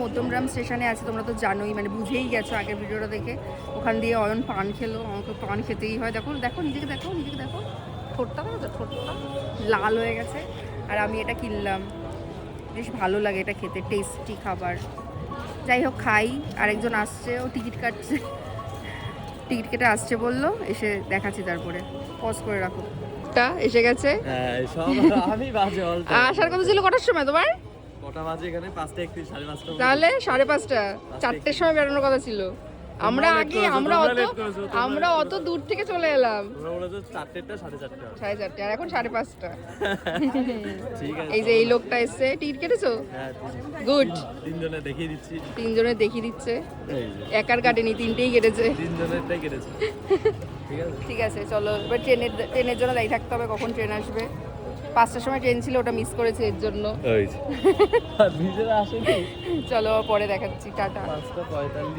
মধ্যমগ্রাম স্টেশনে আছে, তোমরা তো জানোই, মানে বুঝেই গেছো আগের ভিডিওটা দেখে। ওখান দিয়ে অয়ন পান খেলো, আমাকে পান খেতেই হয়। দেখো দেখো নিজেকে দেখো, নিজেকে দেখো, ঠোঁটটা দেখো তো, ঠোঁটটা লাল হয়ে গেছে। আর আমি এটা কিনলাম, বেশ ভালো লাগে এটা খেতে, টেস্টি খাবার। যাই হোক খাই। আরেকজন আসছে, ও টিকিট কাটছে, টিকিট কেটে আসছে বললো, এসে দেখাচ্ছি তারপরে। পজ করে রাখো। এসে গেছে। আসার কথা ছিল কটার সময় তোমার? কটা বাজে এখানে? 5:31, 5:30। তাহলে 5:30, 4টের সময় বেরোনোর কথা ছিল। আমরা অত দূর থেকে চলে এলাম। 4:30 আর এখন 5:30। এই যে এই লোকটা এসছে, টিকিট কেটেছো? গুড। তিনজনের দেখিয়ে দিচ্ছে, একার কাটেনি, তিনটেই কেটেছে। ঠিক আছে চলো, এবার ট্রেনের জন্য দায়ী থাকতে হবে, কখন ট্রেন আসবে। 5টার সময় ট্রেন ছিল, ওটা মিস করেছে, এর জন্য। চলো পরে দেখাচ্ছি, টাটা।